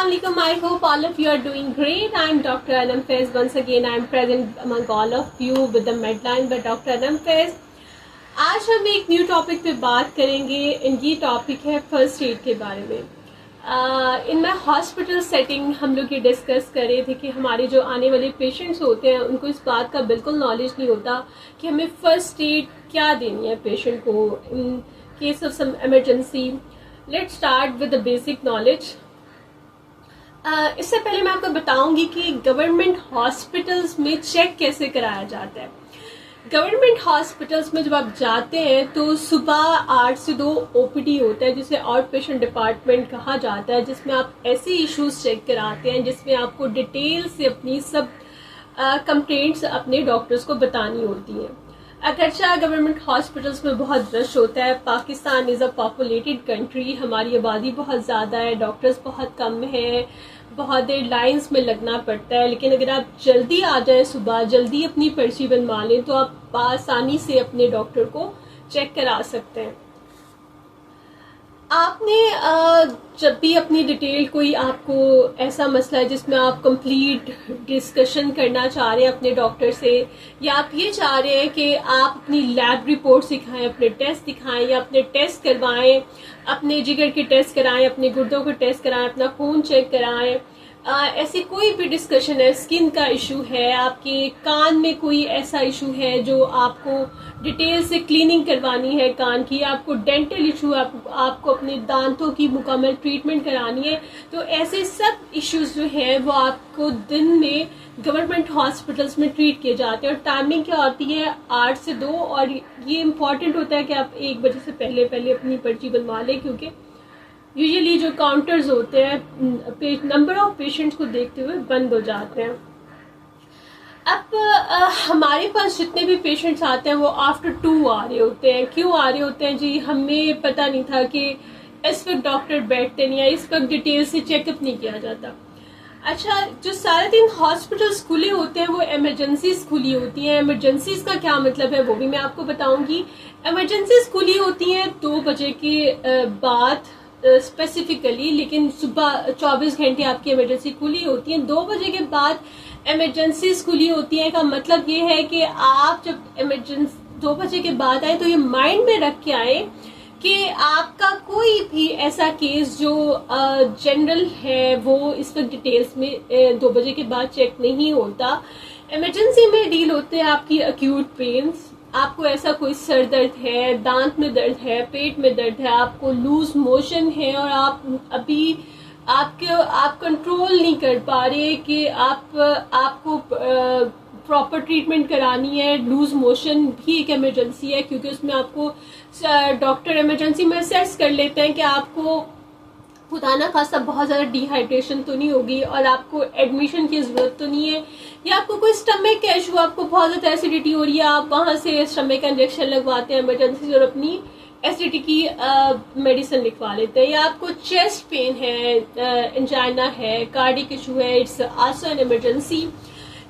Assalamualaikum. I hope all of you are doing great. I am Dr. Anam Faiz. Once again, I am present among all of you with the Medline by Dr. Anam Faiz. आज हम एक new topic पे बात करेंगे. ये topic है first aid के बारे में. इन माई हॉस्पिटल सेटिंग हम लोग ये डिस्कस कर रहे थे कि हमारे जो आने वाले पेशेंट्स होते हैं उनको इस बात का बिल्कुल नॉलेज नहीं होता कि हमें फर्स्ट एड क्या देनी है पेशेंट को in case of some emergency. Let's start with the basic knowledge. इससे पहले मैं आपको बताऊंगी कि गवर्नमेंट हॉस्पिटल्स में चेक कैसे कराया जाता है. गवर्नमेंट हॉस्पिटल्स में जब आप जाते हैं तो सुबह 8 से 2 ओपीडी होता है जिसे आउट पेशेंट डिपार्टमेंट कहा जाता है, जिसमें आप ऐसे इश्यूज चेक कराते हैं जिसमें आपको डिटेल से अपनी सब कंप्लेंट्स अपने डॉक्टर्स को बतानी होती हैं. अगरचा गवर्नमेंट हॉस्पिटल्स में बहुत रश होता है. Pakistan is a populated country. हमारी आबादी बहुत ज़्यादा है, डॉक्टर्स बहुत कम हैं, बहुत देर लाइंस में लगना पड़ता है. लेकिन अगर आप जल्दी आ जाएं, सुबह जल्दी अपनी पर्ची बनवा लें तो आप आसानी से अपने डॉक्टर को चेक करा सकते हैं. आपने जब भी अपनी डिटेल कोई आपको ऐसा मसला है जिसमें आप कंप्लीट डिस्कशन करना चाह रहे हैं अपने डॉक्टर से, या आप ये चाह रहे हैं कि आप अपनी लैब रिपोर्ट दिखाएं, अपने टेस्ट दिखाएं या अपने टेस्ट करवाएं, अपने जिगर के टेस्ट कराएं, अपने गुर्दों के टेस्ट कराएं, अपना खून चेक कराएं, ऐसी कोई भी डिस्कशन है, स्किन का इशू है, आपके कान में कोई ऐसा इशू है जो आपको डिटेल से क्लीनिंग करवानी है कान की, आपको डेंटल इशू, आपको अपने दांतों की मुकम्मल ट्रीटमेंट करानी है, तो ऐसे सब इश्यूज जो हैं वो आपको दिन में गवर्नमेंट हॉस्पिटल्स में ट्रीट किए जाते हैं. और टाइमिंग क्या होती है 8 से 2. और ये इम्पॉर्टेंट होता है कि आप 1 बजे से पहले अपनी पर्ची बनवा लें, क्योंकि यूजुअली जो काउंटर्स होते हैं नंबर ऑफ पेशेंट्स को देखते हुए बंद हो जाते हैं. अब हमारे पास जितने भी पेशेंट्स आते हैं वो आफ्टर 2 आ रहे होते हैं. क्यों आ रहे होते हैं जी? हमें पता नहीं था कि इस वक्त डॉक्टर बैठते नहीं, या इस वक्त डिटेल से चेकअप नहीं किया जाता. अच्छा, जो सारे दिन हॉस्पिटल्स खुले होते हैं वो इमरजेंसीज खुली होती हैं. इमरजेंसीज का क्या मतलब है वो भी मैं आपको बताऊंगी. इमरजेंसीज खुली होती हैं 2 बजे के बाद स्पेसिफिकली, लेकिन सुबह 24 घंटे आपकी इमरजेंसी खुली होती है. 2 बजे के बाद इमरजेंसीज खुली होती है का मतलब ये है कि आप जब इमरजेंसी 2 बजे के बाद आए तो ये माइंड में रख के आए कि आपका कोई भी ऐसा केस जो जनरल है वो इस वक्त डिटेल्स में 2 बजे के बाद चेक नहीं होता. इमरजेंसी में डील होते हैं आपकी अक्यूट पेन्स. आपको ऐसा कोई सर दर्द है, दांत में दर्द है, पेट में दर्द है, आपको लूज मोशन है और आप कंट्रोल नहीं कर पा रहे कि आपको प्रॉपर ट्रीटमेंट करानी है. लूज मोशन भी एक इमरजेंसी है, क्योंकि उसमें आपको डॉक्टर इमरजेंसी में असेस कर लेते हैं कि आपको खुदा ना खासा बहुत ज़्यादा डिहाइड्रेशन तो नहीं होगी और आपको एडमिशन की ज़रूरत तो नहीं है, या आपको कोई स्टमक का इशू, आपको बहुत ज़्यादा एसिडिटी हो रही है, आप वहाँ से स्टमक का इंजेक्शन लगवाते हैं इमरजेंसी और अपनी एसिडिटी की मेडिसिन लिखवा लेते हैं. या आपको चेस्ट पेन है, एंजाइना है, कार्डिक इशू है, इट्स आल्सो एन इमरजेंसी.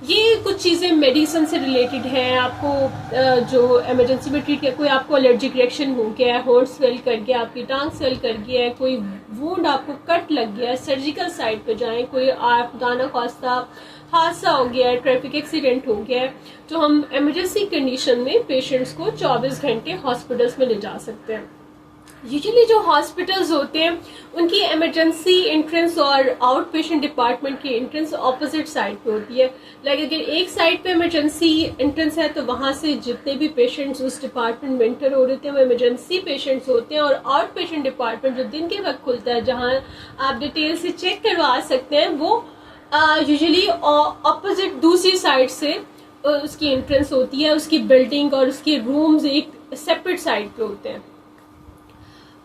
ये कुछ चीज़ें मेडिसिन से रिलेटेड हैं. आपको जो इमरजेंसी में ट्रीट किया, कोई आपको एलर्जिक रिएक्शन हो गया है, होंठ स्वेल कर गया, आपकी टांग स्वेल कर गया है, कोई वुंड आपको कट लग गया है, सर्जिकल साइड पे जाएं, कोई आप दाना खास्ता हादसा हो गया है, ट्रैफिक एक्सीडेंट हो गया है, तो हम इमरजेंसी कंडीशन में पेशेंट्स को 24 घंटे हॉस्पिटल्स में ले जा सकते हैं. यूजुअली जो हॉस्पिटल्स होते हैं उनकी इमरजेंसी एंट्रेंस और आउट पेशेंट डिपार्टमेंट की एंट्रेंस ऑपोजिट साइड पे होती है. लाइक अगर एक साइड पे इमरजेंसी एंट्रेंस है तो वहां से जितने भी पेशेंट्स उस डिपार्टमेंट में एंटर हो रहे थे वो इमरजेंसी पेशेंट्स होते हैं. और आउट पेशेंट डिपार्टमेंट जो दिन के वक्त खुलता है, जहां आप डिटेल से चेक करवा सकते हैं, वो यूजुअली ऑपोजिट दूसरी साइड से उसकी एंट्रेंस होती है. उसकी बिल्डिंग और उसके रूम्स एक सेपरेट साइड पे होते हैं.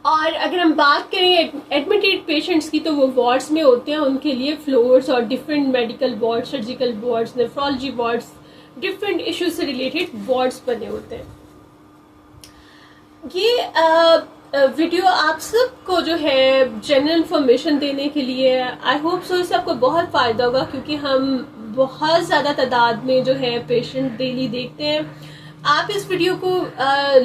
और अगर हम बात करें एडमिटेड पेशेंट्स की तो वो वार्ड्स में होते हैं. उनके लिए फ्लोर्स और different medical ward, surgical wards, nephrology wards, different issues से रिलेटेड वार्ड्स बने होते हैं. ये वीडियो आप सबको जो है जनरल इंफॉर्मेशन देने के लिए, आई होप सो इससे आपको बहुत फ़ायदा होगा, क्योंकि हम बहुत ज़्यादा तादाद में जो है पेशेंट डेली देखते हैं. आप इस वीडियो को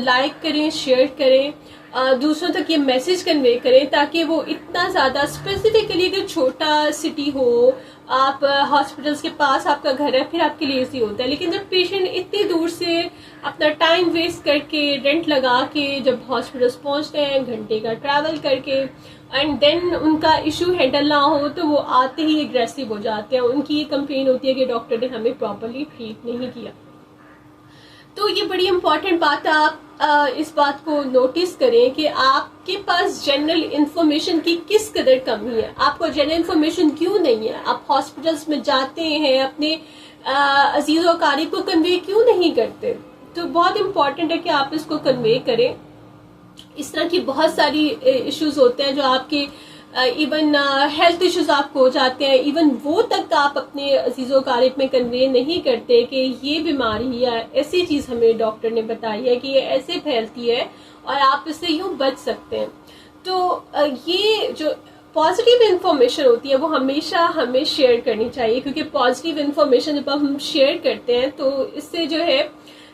लाइक करें, शेयर करें दूसरों तक ये मैसेज कन्वे करें, ताकि वो इतना ज़्यादा स्पेसिफिकली, अगर छोटा सिटी हो, आप हॉस्पिटल्स के पास आपका घर है, फिर आपके लिए इजी होता है। लेकिन जब पेशेंट इतनी दूर से अपना टाइम वेस्ट करके, रेंट लगा के जब हॉस्पिटल्स पहुंचते हैं, घंटे का ट्रैवल करके, एंड देन उनका इशू हैंडल ना हो, तो वो आते ही एग्रेसिव हो जाते हैं। उनकी ये कंप्लेन होती है कि डॉक्टर ने हमें प्रॉपरली ट्रीट नहीं किया। तो ये बड़ी इंपॉर्टेंट बात है, आप इस बात को नोटिस करें कि आपके पास जनरल इंफॉर्मेशन की किस कदर कमी है, आपको जनरल इंफॉर्मेशन क्यों नहीं है। आप हॉस्पिटल्स में जाते हैं, अपने अजीज और कारीब को कन्वे क्यों नहीं करते। तो बहुत इंपॉर्टेंट है कि आप इसको कन्वे करें। इस तरह की बहुत सारी इश्यूज होते हैं जो आपके इवन हेल्थ इश्यूज आपको हो जाते हैं, इवन वो तक आप अपने अजीज़ो कारिब में कन्वे नहीं करते कि ये बीमारी या ऐसी चीज़ हमें डॉक्टर ने बताई है कि ये ऐसे फैलती है और आप इससे यूँ बच सकते हैं। तो ये जो पॉजिटिव इन्फॉर्मेशन होती है वो हमेशा हमें शेयर करनी चाहिए, क्योंकि पॉजिटिव इन्फॉर्मेशन जब हम शेयर करते हैं तो इससे जो है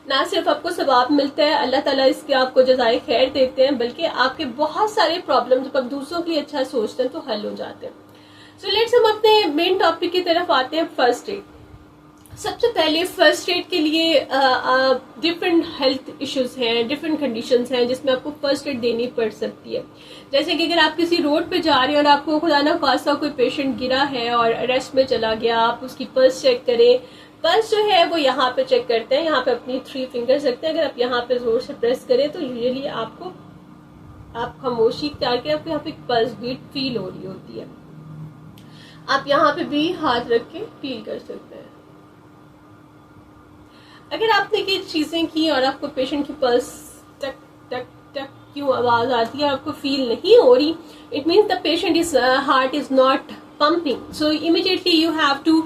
ना सिर्फ आपको सवाब मिलता है, अल्लाह ताला इसके आपको जज़ाए खैर देते हैं, बल्कि आपके बहुत सारे प्रॉब्लम जब आप दूसरों के लिए अच्छा सोचते हैं तो हल हो जाते हैं। सो लेट्स हम अपने मेन टॉपिक की तरफ आते हैं, फर्स्ट एड। सबसे पहले फर्स्ट एड के लिए डिफरेंट हेल्थ इश्यूज हैं, डिफरेंट कंडीशंस हैं जिसमें आपको फर्स्ट एड देनी पड़ सकती है। जैसे कि अगर आप किसी रोड पे जा रहे हैं और आपको खुदा ना खासा कोई पेशेंट गिरा है और अरेस्ट में चला गया, आप उसकी पल्स चेक करें। पल्स जो है वो यहाँ पे चेक करते हैं, यहाँ पे अपनी 3 फिंगर्स रखते हैं। अगर आप यहाँ पे जोर से प्रेस करें तो यूजुअली आप खामोशी इख्तियार करें, आपको यहाँ पे पल्स बीट फील हो रही होती है। आप यहाँ पे भी हाथ रख के फील कर सकते हैं। अगर आपने ये चीजें की और आपको पेशेंट की पल्स टक टक टक क्यों आवाज आती है, आपको फील नहीं हो रही, it means the patient is heart is not pumping. So immediately you have to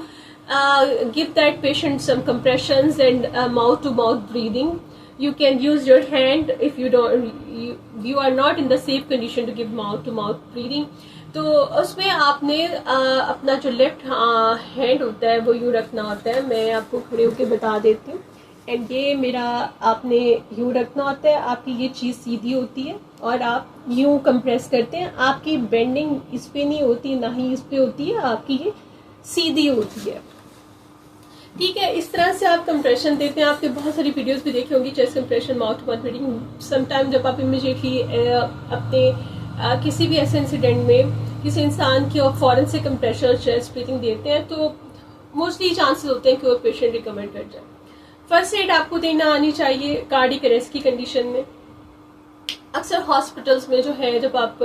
give that patient some compressions and mouth to mouth breathing. You can use your hand if you are not in the safe condition to give mouth to mouth breathing. तो उसमें आपने अपना जो left hand होता है वो यूँ रखना होता है। मैं आपको खड़े होकर बता देती हूँ। एंड ये मेरा आपने यूँ रखना होता है, आपकी ये चीज़ सीधी होती है और आप यूँ कंप्रेस करते हैं। आपकी बेंडिंग इस पे नहीं होती, ना ही इस पे होती है, आपकी ये सीधी होती है। ठीक है, इस तरह से आप कंप्रेशन देते हैं। आपके बहुत सारी वीडियोस भी देखी होंगी, chest compression, mouth to mouth breathing. Sometime जब आप इमीडिएटली अपने किसी भी ऐसे इंसिडेंट में किसी इंसान की और फौरन से कंप्रेशन चेस्ट ब्रीदिंग देते हैं तो मोस्टली चांसेस होते हैं कि वो पेशेंट रिकवर कर जाए। फर्स्ट एड आपको देना आनी चाहिए कार्डियक अरेस्ट की कंडीशन में। अक्सर हॉस्पिटल्स में जो है जब आप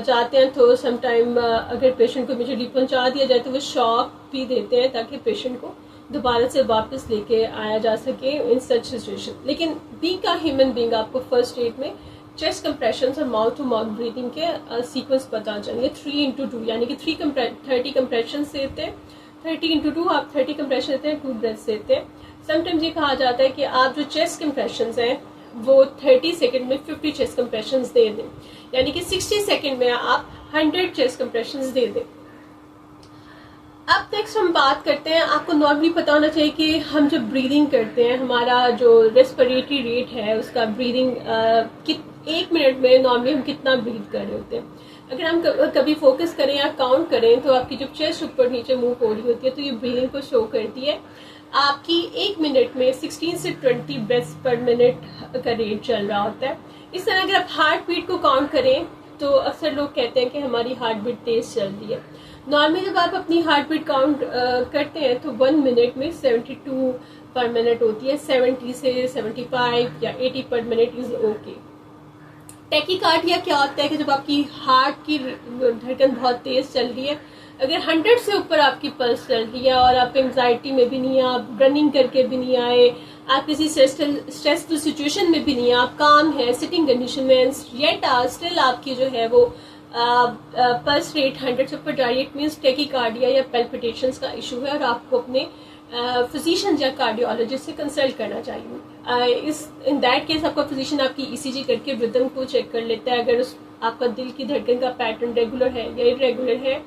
जाते हैं तो समटाइम अगर पेशेंट को इमीडिएटली पहुंचा दिया जाए तो वो शॉक भी देते हैं ताकि पेशेंट को दोबारा से वापस लेके आया जा सके इन सच सिचुएशन। लेकिन बीइंग अ ह्यूमन बीइंग आपको फर्स्ट एड में चेस्ट कंप्रेशन और माउथ टू माउथ ब्रीदिंग के सीक्वेंस पता चाहिए। 3x2 यानी कि 30 कंप्रेशन देते हैं, 30x2 आप 30 कंप्रेशन देते हैं, 2 ब्रेथ्स देते हैं। समटाइम्स ये कहा जाता है कि आप जो चेस्ट कंप्रेशन हैं वो 30 सेकेंड में 50 चेस्ट कंप्रेशन दे दें, यानी कि 60 सेकेंड में आप 100 चेस्ट कंप्रेशन दे दें। अब नेक्स्ट हम बात करते हैं, आपको नॉर्मली पता होना चाहिए कि हम जब ब्रीदिंग करते हैं हमारा जो रेस्पिरेटरी रेट है उसका ब्रीदिंग 1 मिनट में नॉर्मली हम कितना ब्रीथ कर रहे होते हैं। अगर हम कभी फोकस करें या काउंट करें तो आपकी जब चेस्ट ऊपर नीचे मूव हो रही होती है तो ये ब्रीदिंग को शो करती है। आपकी 1 मिनट में 16 से 20 ब्रेथ्स पर मिनट का रेट चल रहा होता है। इस तरह अगर आप हार्ट बीट को काउंट करें तो अक्सर लोग कहते हैं कि हमारी हार्ट बीट तेज चल रही है। नॉर्मली जब आप अपनी हार्ट बीट काउंट करते हैं तो 1 मिनट में 72 पर मिनट होती है। 70 से 75 या 80 पर मिनट इज ओके। टैकीकार्डिया क्या होता है कि जब आपकी हार्ट की धड़कन बहुत तेज चल रही है, अगर 100 से ऊपर आपकी पल्स चल रही है और आप एंजाइटी में भी नहीं है, आप रनिंग करके भी नहीं आए, आप किसी स्ट्रेसफुल सिचुएशन में भी नहीं है, आप काम है सिटिंग कंडीशन में, येट स्टिल आपकी जो है वो पल्स रेट 100 से ऊपर जा रही है, इट मीन्स टैकीकार्डिया या पैल्पिटेशंस का इशू है और आपको अपने फिजिशियन या कार्डियोलॉजिस्ट से कंसल्ट करना चाहिए। इन दैट केस आपका फिजिशियन आपकी ईसीजी करके रिदम को चेक कर लेता है। अगर आपका दिल की धड़कन का पैटर्न रेगुलर है या इरेगुलर है,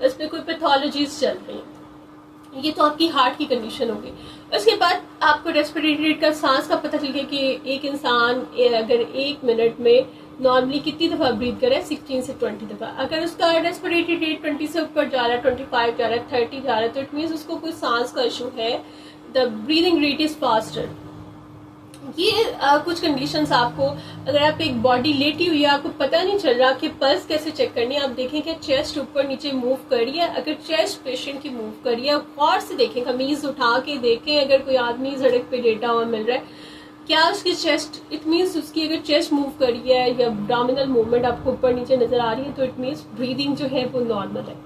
उसमें कोई पैथोलॉजीज चल रही हैं, ये तो आपकी हार्ट की कंडीशन होगी। उसके बाद आपको रेस्पिरेटरी रेट का, सांस का पता चल गया कि एक इंसान अगर 1 मिनट में नॉर्मली कितनी दफ़ा ब्रीथ करें, 16 से 20 दफ़ा। अगर उसका रेस्पिरेटरी रेट 20 से ऊपर जा रहा है, 25 जा रहा है, 30 जा रहा है, तो इट मीन्स उसको कोई सांस का इशू है। The breathing rate is faster. ये कुछ कंडीशंस आपको, अगर आप एक बॉडी लेटी हुई है, आपको पता नहीं चल रहा कि पल्स कैसे चेक करनी है, आप देखें कि चेस्ट ऊपर नीचे मूव कर रही है। अगर चेस्ट पेशेंट की मूव कर रही है, गौर से देखें, कमीज उठा के देखें, अगर कोई आदमी सड़क पे लेटा हुआ मिल रहा है, क्या उसकी चेस्ट, इट मीन्स उसकी अगर चेस्ट मूव कर रही है या एब्डोमिनल मूवमेंट आपको ऊपर नीचे नजर आ रही है, तो इट मीन्स ब्रीदिंग जो है वो नॉर्मल है।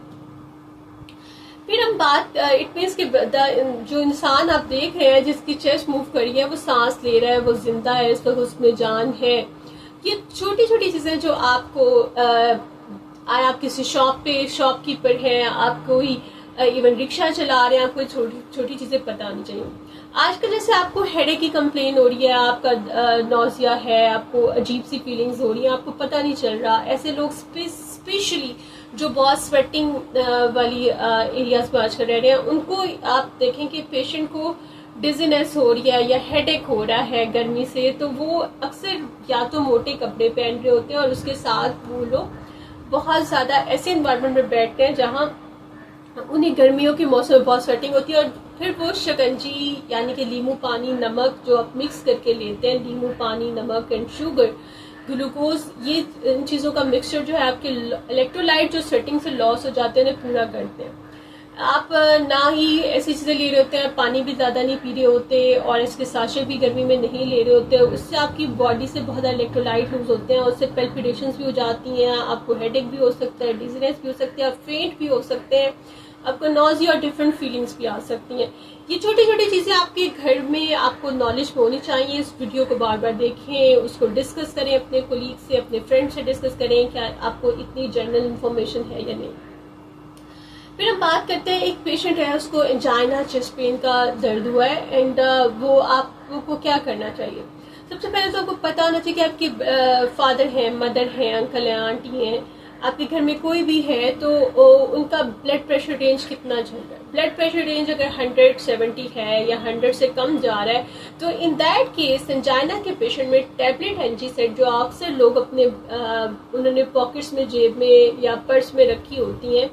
फिर हम बात, इट मीन्स कि जो इंसान आप देख रहे हैं जिसकी चेस्ट मूव कर रही है, वो सांस ले रहा है, वो जिंदा है, इस वक्त उसमें जान है। ये छोटी छोटी चीजें जो आपको आप किसी शॉप पे शॉपकीपर है, आप कोई इवन रिक्शा चला रहे हैं, आपको छोटी छोटी चीजें पता होनी चाहिए। आजकल जैसे आपको हेडेक की कंप्लेन हो रही है, आपका नौजिया है, आपको अजीब सी फीलिंग्स हो रही है, आपको पता नहीं चल रहा, ऐसे लोग स्पेशली जो बहुत स्वेटिंग वाली एरियाज में आजकल रह रहे हैं, उनको आप देखें कि पेशेंट को डिजीनेस हो रही है या हेडेक हो रहा है गर्मी से, तो वो अक्सर या तो मोटे कपड़े पहन रहे होते हैं और उसके साथ वो लोग बहुत ज़्यादा ऐसे इन्वायरमेंट में बैठते हैं जहाँ उन्हें गर्मियों के मौसम में बहुत स्वेटिंग होती है, और फिर वो शिकंजी यानी कि नींबू पानी, नमक जो आप मिक्स करके लेते हैं, नींबू पानी, नमक एंड शुगर, ग्लूकोज, ये इन चीज़ों का मिक्सचर जो है आपके इलेक्ट्रोलाइट जो स्वेटिंग से लॉस हो जाते हैं उन्हें पूरा करते हैं। आप ना ही ऐसी चीज़ें ले रहे होते हैं, पानी भी ज़्यादा नहीं पी रहे होते, और इसके साशे भी गर्मी में नहीं ले रहे होते, उससे आपकी बॉडी से बहुत ज़्यादा इलेक्ट्रोलाइट लूज होते हैं, उससे पेल्पिटेशंस भी हो जाती हैं, आपको हेडेक भी हो सकता है, डिजीनेस भी हो सकती है, आप फेंट भी हो सकते हैं, आपको नॉजिया और डिफरेंट फीलिंग्स भी आ सकती हैं। ये छोटी छोटी चीज़ें आपके घर में आपको नॉलेज में होनी चाहिए। इस वीडियो को बार बार देखें, उसको डिस्कस करें अपने कोलीग से, अपने फ्रेंड से डिस्कस करें क्या आपको इतनी जनरल इन्फॉर्मेशन है या नहीं। फिर हम बात करते हैं, एक पेशेंट है, उसको एंजाइना चेस्ट पेन का दर्द हुआ है, एंड वो आपको क्या करना चाहिए। सबसे पहले तो आपको पता होना चाहिए कि आपके फादर हैं, मदर हैं, अंकल हैं, आंटी हैं, आपके घर में कोई भी है, तो उनका ब्लड प्रेशर रेंज कितना चल रहा है। ब्लड प्रेशर रेंज अगर 170 है या 100 से कम जा रहा है, तो इन दैट केस एंजाइना के पेशेंट में टैबलेट एंजीसेट जो अक्सर लोग अपने उन्होंने पॉकेट्स में, जेब में या पर्स में रखी होती हैं,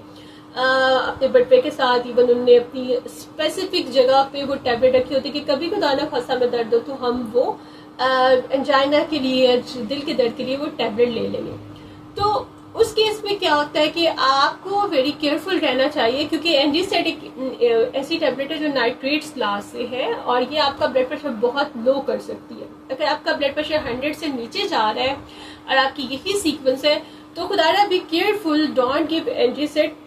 अपने बटवे के साथ, इवन उन्होंने अपनी स्पेसिफिक जगह पे वो टैबलेट रखी होती है कि कभी खुदा ना खासा में दर्द हो तो हम वो एंजाइना के लिए, दिल के दर्द के लिए वो टैबलेट ले लेंगे। तो उस केस में क्या होता है कि आपको वेरी केयरफुल रहना चाहिए, क्योंकि एंजीसेट एक ऐसी टैबलेट है जो नाइट्रेट्स क्लास से है, और ये आपका ब्लड प्रेशर बहुत लो कर सकती है। अगर आपका ब्लड प्रेशर 100 से नीचे जा रहा है और आपकी यही सीक्वेंस है, तो खुदारा बी केयरफुल, डोंट गिव एंजीसेट।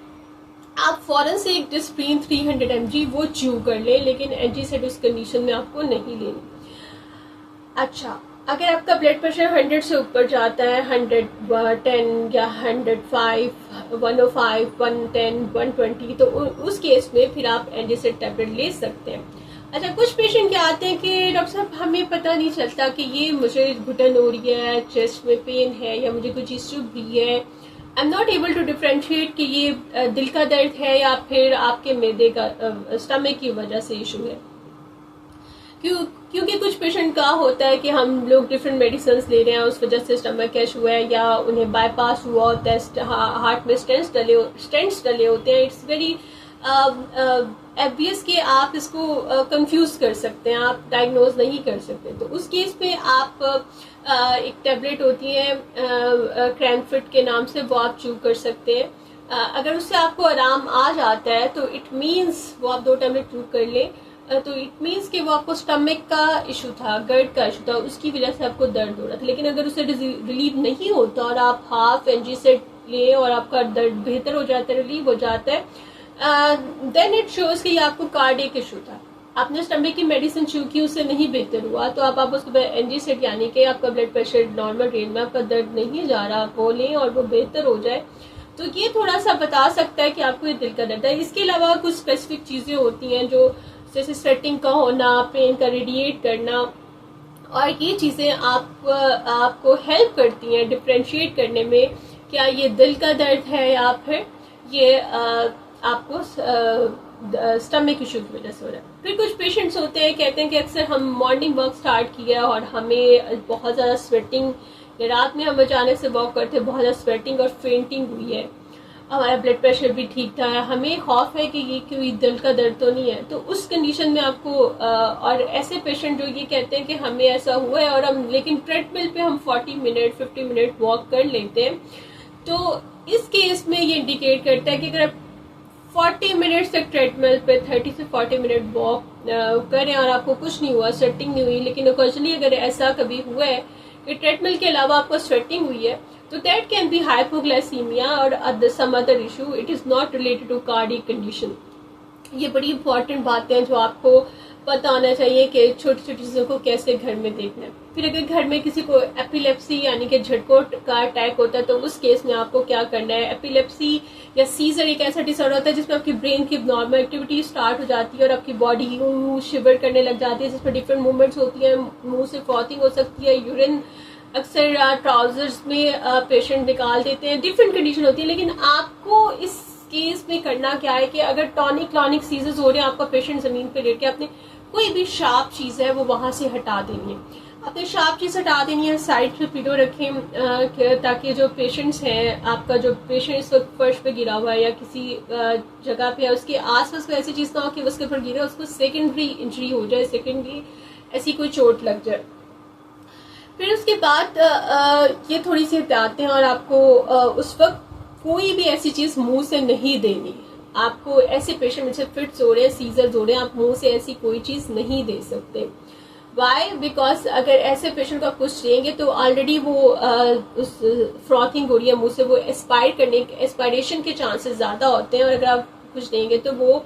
आप फौरन से एक डिस्प्रीन 300 mg वो च्यू कर ले, लेकिन एंजीसेट उस कंडीशन में आपको नहीं लेनी। अच्छा, अगर आपका ब्लड प्रेशर 100 से ऊपर जाता है, 110 या 105, 105, 110, 120, तो उस केस में फिर आप एंजीसेट टैबलेट ले सकते हैं। अच्छा, कुछ पेशेंट क्या आते हैं कि डॉक्टर साहब हमें पता नहीं चलता कि ये मुझे घुटन हो रही है, चेस्ट में पेन है, या मुझे कोई चीज़ चुभ रही है, I am not able to differentiate कि ये दिल का दर्द है या फिर आपके मैदे का, स्टमक की वजह से इशू है। क्योंकि कुछ पेशेंट का होता है कि हम लोग डिफरेंट मेडिसिन ले रहे हैं, उस वजह से स्टमक कैश हुआ है, या उन्हें बाईपास हुआ होता है, हार्ट में स्टेंट्स डले होते हैं। इट्स वेरी ऑब्वियस कि आप इसको कंफ्यूज कर सकते हैं, आप डायग्नोज नहीं कर सकते। तो उस केस में आप एक टैबलेट होती है क्रैनफिट के नाम से, वो आप च्यू कर सकते हैं। अगर उससे आपको आराम आ जाता है तो इट मीन्स वो आप 2 टैबलेट च्यू कर ले, तो इट मीन्स कि वो आपको स्टमक का इशू था, गर्ड का इशू था, उसकी वजह से आपको दर्द हो रहा था। लेकिन अगर उससे रिलीव नहीं होता और आप हाफ एंजीसेट लें और आपका दर्द बेहतर हो जाता है, रिलीव हो जाता है, देन इट शोज कि ये आपको कार्डियक इशू था। आपने स्टमक की मेडिसिन च्यू की, उससे नहीं बेहतर हुआ, तो आप उसके बाद एंजीसेट यानी कि आपका ब्लड प्रेशर नॉर्मल रेंज में, आपका दर्द नहीं जा रहा, वो लें और वो बेहतर हो जाए। तो ये थोड़ा सा बता सकता है कि आपको ये दिल का दर्द है। इसके अलावा कुछ स्पेसिफिक चीज़ें होती हैं जो जैसे स्वेटिंग का होना, पेन का रेडिएट करना, और ये चीज़ें आपको हेल्प करती हैं डिफ्रेंशिएट करने में क्या ये दिल का दर्द है या फिर ये आपको स्टमक इशू की वजह से हो रहा है। फिर कुछ पेशेंट्स होते हैं, कहते हैं कि अक्सर हम मॉर्निंग वर्क स्टार्ट किया और हमें बहुत ज़्यादा स्वेटिंग कि रात में हम अचानक से वॉक करते हैं, बहुत ज़्यादा स्वेटिंग और फेंटिंग हुई है, हमारा ब्लड प्रेशर भी ठीक था, हमें खौफ है कि ये कोई दिल का दर्द तो नहीं है, तो उस कंडीशन में आपको और ऐसे पेशेंट जो ये कहते हैं कि हमें ऐसा हुआ है और हम लेकिन ट्रेडमिल पे हम 40 मिनट 50 मिनट वॉक कर लेते हैं, तो इस केस में ये इंडिकेट करता है कि अगर आप 40 मिनट्स तक ट्रेडमिल पे 30 से 40 मिनट वॉक करें और आपको कुछ नहीं हुआ, स्वेटिंग नहीं हुई, लेकिन ओकेजनली अगर ऐसा कभी हुआ है कि ट्रेडमिल के अलावा आपको स्वेटिंग हुई है, तो दैट कैन बी हाइपोग्लाइसीमिया और some other issue, it is not related to cardiac condition. ये बड़ी इंपॉर्टेंट बातें हैं जो आपको पता होना चाहिए कि छोटी छोटी चीज़ों को कैसे घर में देखना है। फिर अगर घर में किसी को एपिलेप्सी यानी कि झटकों का अटैक होता है, तो उस केस में आपको क्या करना है। एपिलेप्सी या सीजर एक ऐसा डिसऑर्डर होता है जिसमें आपकी ब्रेन की नॉर्मल एक्टिविटी स्टार्ट हो जाती है और आपकी बॉडी शिवर करने लग जाती है, जिसमें डिफरेंट मूवमेंट्स होती हैं, मुंह से फ्रॉथिंग हो सकती है, यूरिन अक्सर ट्राउजर्स में पेशेंट निकाल देते हैं, डिफरेंट कंडीशन होती है। लेकिन आपको इस केस में करना क्या है कि अगर टॉनिक क्लॉनिक सीजर्स हो रहे हैं, आपका पेशेंट जमीन पे लेट के अपने कोई भी शार्प चीज है वो वहां से हटा देनी है, अपने शार्प चीज हटा देनी है, साइड पे पिलो रखें ताकि जो पेशेंट्स हैं, आपका जो पेशेंट इस वक्त फर्श पे गिरा हुआ है या किसी जगह पे है, उसके आसपास कोई ऐसी चीज ना हो कि उसके ऊपर गिरे, उसको सेकेंडरी इंजरी हो जाए, सेकेंडरी ऐसी कोई चोट लग जाए। फिर उसके बाद ये थोड़ी सी एहतियातें हैं और आपको उस वक्त कोई भी ऐसी चीज मुंह से नहीं देनी। आपको ऐसे पेशेंट में से फिट्स हो रहे हैं, सीजर्स हो रहे हैं, आप मुंह से ऐसी कोई चीज नहीं दे सकते। वाई? बिकॉज अगर ऐसे पेशेंट को आप कुछ देंगे तो ऑलरेडी वो उस फ्रॉथिंग हो रही है मुंह से, वो एस्पायरेशन के चांसेस ज्यादा होते हैं, और अगर आप कुछ देंगे तो वो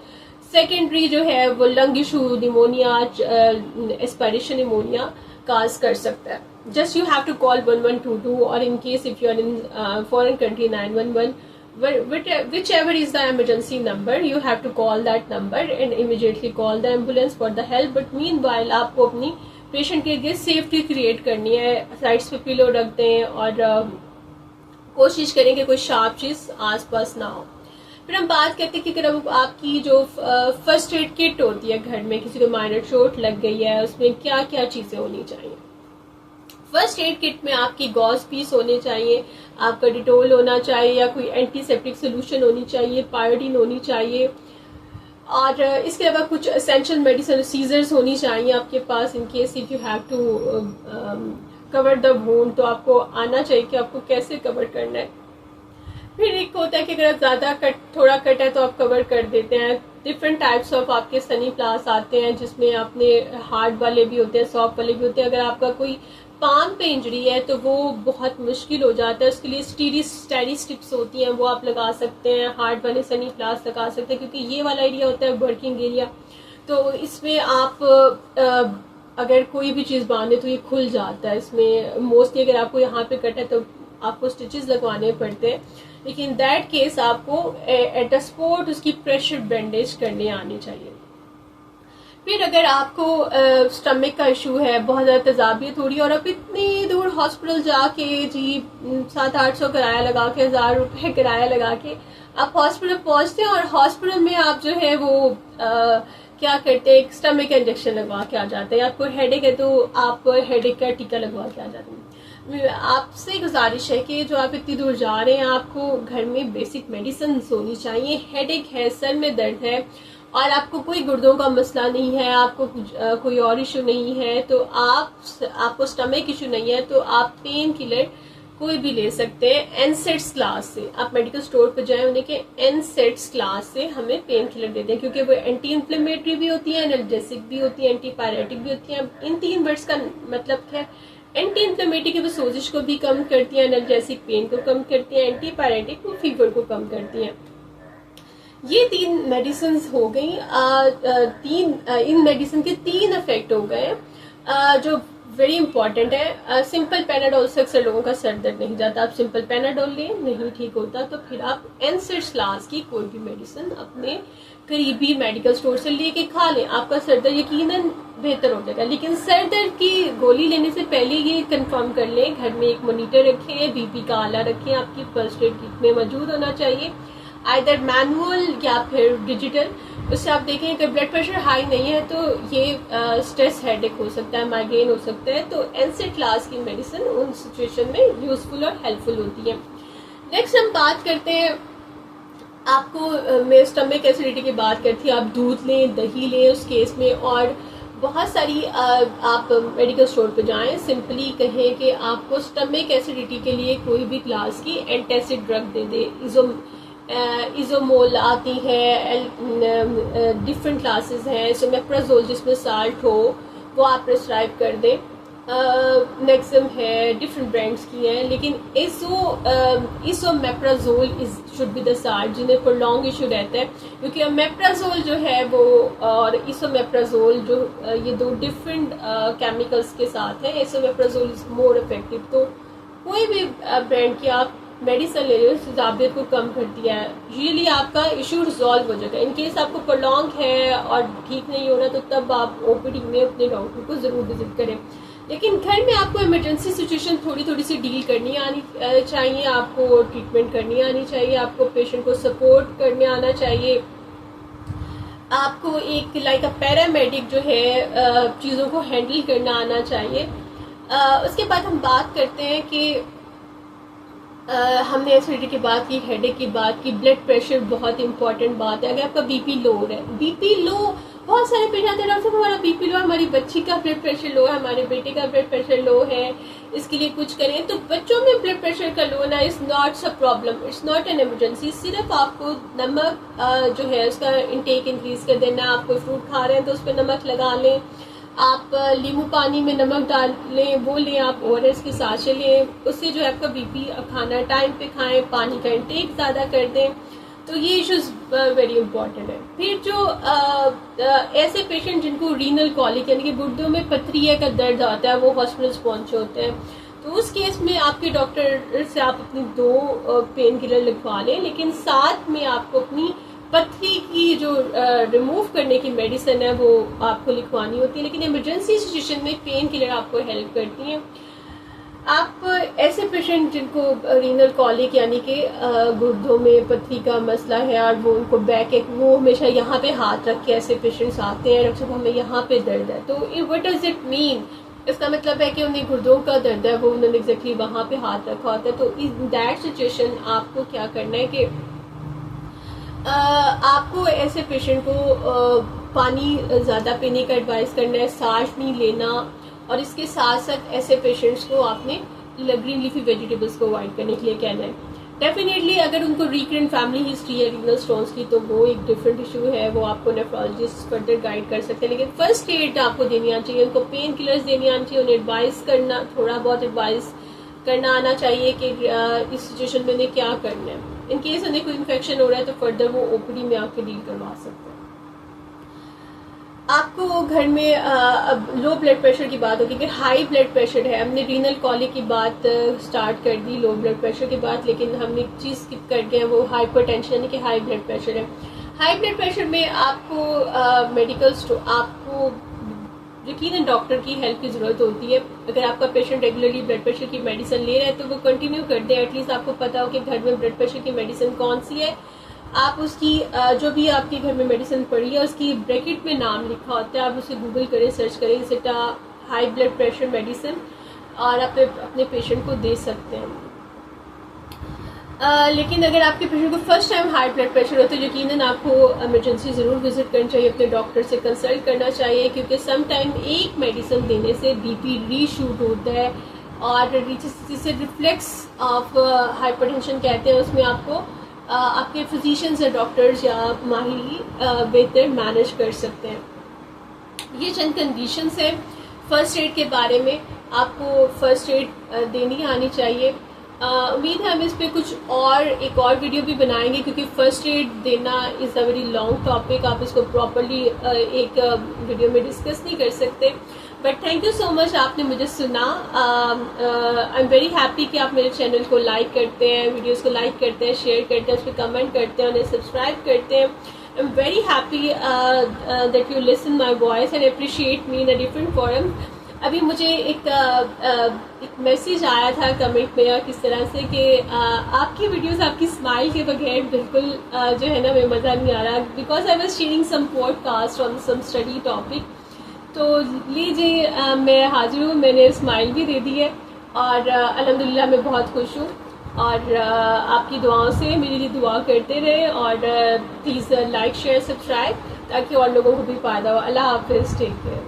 सेकेंडरी जो है वो lung issue, pneumonia, aspiration pneumonia cause कर सकता है। Just you have to call 1122, or in case if you are in foreign country 911, whichever is the emergency number, you have to call that number and immediately call the ambulance for the help. But meanwhile आपको अपनी patient के लिए safety create करनी है, sides पे pillow रख दें और कोशिश करें कि कोई शार्प चीज आसपास ना हो। फिर हम बात करते हैं कि अगर आपकी जो फर्स्ट एड किट होती है घर में, किसी को माइनर चोट लग गई है, उसमें क्या क्या चीजें होनी चाहिए। फर्स्ट एड किट में आपकी गॉज पीस होने चाहिए, आपका डिटोल होना चाहिए या कोई एंटीसेप्टिक सोल्यूशन होनी चाहिए, पायोडीन होनी चाहिए, और इसके अलावा कुछ एसेंशियल मेडिसिन, सीजर्स होनी चाहिए आपके पास in case if you have to cover the wound, तो आपको आना चाहिए कि आपको कैसे कवर करना है। फिर एक होता है कि अगर ज्यादा थोड़ा कट है तो आप कवर कर देते हैं। डिफरेंट टाइप्स ऑफ आपके सनी प्लास आते हैं जिसमें आपने हार्ड वाले भी होते हैं, सॉफ्ट वाले भी होते हैं। अगर आपका कोई पाम पे इंजरी है तो वो बहुत मुश्किल हो जाता है, उसके लिए स्टेरी स्ट्रिप्स होती हैं, वो आप लगा सकते हैं, हार्ड वाले सनी प्लास लगा सकते हैं, क्योंकि ये वाला एरिया होता है वर्किंग एरिया, तो इसमें आप अगर कोई भी चीज़ बांधे तो ये खुल जाता है। इसमें मोस्टली अगर आपको यहाँ पे कट है तो आपको स्टिचेस लगवाने पड़ते हैं, लेकिन दैट केस आपको एट अ स्पॉट उसकी प्रेशर बैंडेज करने आनी चाहिए। फिर अगर आपको स्टमक का इशू है, बहुत ज़्यादा तेजाबियत हो रही है और आप इतनी दूर हॉस्पिटल जाके जी 700-800 किराया लगा के, 1000 रुपये किराया लगा के आप हॉस्पिटल पहुंचते हैं, और हॉस्पिटल में आप जो है वो क्या करते हैं, एक स्टमक का इंजेक्शन लगवा के आ जाते हैं। आपको हेडेक है तो आप हेडेक का टीका लगवा के आ जाते हैं। आपसे गुजारिश है कि जो आप इतनी दूर जा रहे हैं, आपको घर में बेसिक मेडिसिन होनी चाहिए। हेडेक है, सर में दर्द है और आपको कोई गुर्दों का मसला नहीं है, आपको कोई और इशू नहीं है, तो आपको स्टमक इशू नहीं है, तो आप पेन किलर कोई भी ले सकते हैं एनसेट्स क्लास से। आप मेडिकल स्टोर पर जाएं, उन्हें के एनसेट्स क्लास से हमें पेन किलर देते हैं, क्योंकि वो एंटी इन्फ्लेमेटरी भी होती है, एनाल्जेसिक भी होती है, एंटी पायरेटिक भी होती है। इन 3 वर्ड्स का मतलब क्या है? एंटी इन्फ्लेमेटरी की वो सोजिश को भी कम करती है, एनाल्जेसिक पेन को कम करती है, एंटी पायरेटिक वो फीवर को कम करती है। ये 3 मेडिसिन हो गई। इन मेडिसिन के 3 इफेक्ट हो गए जो वेरी इंपॉर्टेंट है। सिंपल पैनाडोल से अक्सर लोगों का सर दर्द नहीं जाता, आप सिंपल पैनाडोल लें, नहीं ठीक होता तो फिर आप एनसेट्स क्लास की कोई भी मेडिसिन अपने करीबी मेडिकल स्टोर से लेके खा लें, आपका सर दर्द यकीनन बेहतर हो जाएगा। लेकिन सर दर्द की गोली लेने से पहले ये कंफर्म कर लें, घर में एक मॉनिटर रखें, बीपी का आला रखें, आपकी फर्स्ट एड किट में मौजूद होना चाहिए, आइदर मैनुअल या फिर डिजिटल। उससे आप देखें अगर ब्लड प्रेशर हाई नहीं है तो ये स्ट्रेस हेडेक हो सकता है, माइग्रेन हो सकता है। तो NSAID क्लास की मेडिसिन उन सिचुएशन में यूजफुल और हेल्पफुल होती है। नेक्स्ट हम बात करते हैं, आपको मैं स्टमक एसिडिटी की बात करती हूँ, आप दूध लें, दही लें उस केस में, और बहुत सारी आप मेडिकल स्टोर पे जाएं, सिंपली कहें कि आपको स्टमक एसिडिटी के लिए कोई भी क्लास की एंटासिड ड्रग दे दे। इजोमोल आती है, डिफरेंट क्लासेस हैं, सोमेप्राजोल जिसमें साल्ट हो वो आप प्रिस्क्राइब कर दें। नेक्सम है, डिफरेंट ब्रांड्स की हैं, लेकिन इसोमेप्राजोल शुड बी द साल्ट जिन्हें प्रोलॉन्ग इशू रहता है, क्योंकि मेप्राजोल जो है वो और इसोमेप्राजोल जो ये दो डिफरेंट केमिकल्स के साथ है। इसोमेप्राजोल इज मोर इफेक्टिव। तो कोई भी ब्रांड की आप मेडिसिन ले लो, ज़्यादा को कम करती है, यूजली आपका इशू रिजॉल्व हो जाता है। इनकेस आपको प्रोलॉन्ग है और ठीक नहीं हो रहा तो तब आप OPD में अपने डॉक्टर को ज़रूर विजिट करें। लेकिन घर में आपको इमरजेंसी सिचुएशन थोड़ी थोड़ी सी डील करनी आनी चाहिए, आपको ट्रीटमेंट करनी आनी चाहिए, आपको पेशेंट को सपोर्ट करने आना चाहिए, आपको एक लाइक अ पैरामेडिक जो है चीज़ों को हैंडल करना आना चाहिए। उसके बाद हम बात करते हैं कि हमने एसिडिटी की बात की, हेडेक की बात की, ब्लड प्रेशर बहुत इंपॉर्टेंट बात है। अगर आपका BP लो है, BP लो, बहुत सारे पेशेंट आते हैं डॉक्टर साहब हमारा BP लो है, हमारी बच्ची का ब्लड प्रेशर लो है, हमारे बेटे का ब्लड प्रेशर लो है, इसके लिए कुछ करें। तो बच्चों में ब्लड प्रेशर का लो ना is not a problem, it's not an emergency. सिर्फ आपको नमक जो है उसका इंटेक इंक्रीज कर देना। आप कोई फ्रूट खा रहे हैं तो उस पर नमक लगा लें, आप नींबू पानी में नमक डाल लें वो लें, आप ORS की साँचें लें, उससे जो है आपका BP खाना टाइम पे खाएं, पानी का इंटेक ज़्यादा कर दें। तो ये इश्यूज वेरी इंपॉर्टेंट है। फिर जो ऐसे पेशेंट जिनको रीनल कॉलिक यानी कि गुर्दों में पथरिया का दर्द आता है वो हॉस्पिटल्स पहुंचे होते हैं, तो उस केस में आपके डॉक्टर से आप अपनी 2 पेन किलर लिखवा लें, लेकिन साथ में आपको अपनी पथरी की जो रिमूव करने की मेडिसिन है वो आपको लिखवानी होती है। लेकिन इमरजेंसी सिचुएशन में पेन किलर आपको हेल्प करती हैं। आप ऐसे पेशेंट जिनको रीनल कॉलिक यानी कि गुर्दों में पथरी का मसला है और वो उनको बैक एक वो हमेशा यहाँ पे हाथ रख के ऐसे पेशेंट्स आते हैं, डॉक्टर साहब हमें यहाँ पे दर्द है। तो व्हाट डज इट मीन? इसका मतलब है कि उन्हें गुर्दों का दर्द है, वो उन्होंने एग्जैक्टली वहाँ पे हाथ रखा होता है। तो इन दैट सिचुएशन आपको क्या करना है कि आपको ऐसे पेशेंट को पानी ज़्यादा पीने का एडवाइस करना है, सांस नहीं लेना, और इसके साथ साथ ऐसे पेशेंट्स को आपने ग्रीन लीफी वेजिटेबल्स को अवॉइड करने के लिए कहना है। डेफिनेटली अगर उनको रिकरेंट फैमिली हिस्ट्री है रीनल स्टोन्स की तो वो एक डिफरेंट इशू है, वो आपको नेफ्रोलॉजिस्ट फर्दर गाइड कर सकते हैं। लेकिन फर्स्ट एड आपको देनी आनी चाहिए, उनको पेन किलर्स देनी आनी चाहिए, उन्हें एडवाइस करना, थोड़ा बहुत एडवाइस करना आना चाहिए कि इस सिचुएशन में उन्हें क्या करना है। इन केस उन्हें कोई इन्फेक्शन हो रहा है तो फर्दर वो OPD में आके डील करवा सकते हैं। आपको घर में अब लो ब्लड प्रेशर की बात होगी कि हाई ब्लड प्रेशर है, हमने रीनल कॉलिक की बात स्टार्ट कर दी लो ब्लड प्रेशर की बात, लेकिन हमने एक चीज़ स्किप कर गए, वो हाइपरटेंशन यानी कि हाई ब्लड प्रेशर है। हाई ब्लड प्रेशर में आपको आपको यकीनन डॉक्टर की हेल्प की ज़रूरत होती है। अगर आपका पेशेंट रेगुलरली ब्लड प्रेशर की मेडिसिन ले रहा है तो वो कंटिन्यू कर दे, एटलीस्ट आपको पता हो कि घर में ब्लड प्रेशर की मेडिसिन कौन सी है। आप उसकी जो भी आपके घर में मेडिसिन पड़ी है उसकी ब्रैकेट में नाम लिखा होता है, आप उसे गूगल करें, सर्च करें इसेटा हाई ब्लड प्रेशर मेडिसिन, और आप अपने पेशेंट को दे सकते हैं। लेकिन अगर आपके पेशेंट को first time high blood pressure हो तो यकीनन आपको इमरजेंसी ज़रूर विजिट करनी चाहिए, अपने डॉक्टर से कंसल्ट करना चाहिए, क्योंकि सम टाइम एक मेडिसिन देने से BP रीशूट होता है और जिसे रिफ्लेक्स ऑफ हाइपरटेंशन कहते हैं, उसमें आपको आपके फिजिशियंस या डॉक्टर्स या माहिर बेहतर मैनेज कर सकते हैं। ये चंद कंडीशंस हैं फर्स्ट एड के बारे में, आपको फर्स्ट एड देनी आनी चाहिए। उम्मीद है हम इस पे कुछ और एक और वीडियो भी बनाएंगे, क्योंकि फर्स्ट एड देना is a very long topic, आप इसको प्रॉपरली एक वीडियो में डिस्कस नहीं कर सकते। But thank you so much, आपने मुझे सुना। आई एम वेरी हैप्पी कि आप मेरे चैनल को लाइक करते हैं, वीडियोस को लाइक करते हैं, शेयर करते हैं, उस पर कमेंट करते हैं, उन्हें सब्सक्राइब करते हैं। I am very happy that you listen my voice and appreciate me in a different forum. अभी मुझे एक मैसेज आया था कमेंट में या किस तरह से कि आपकी वीडियोस आपकी स्माइल के बगैर बिल्कुल जो है ना मैं मज़ा नहीं आ रहा, because I was sharing some podcast on some study topic. तो लीजिए मैं हाजिर हूँ, मैंने स्माइल भी दे दी है और अल्हम्दुलिल्लाह मैं बहुत खुश हूँ। और आपकी दुआओं से मेरे लिए दुआ करते रहे और प्लीज़ लाइक शेयर सब्सक्राइब ताकि और लोगों को भी फ़ायदा हो। अल्लाह हाफिज़, टेक केयर।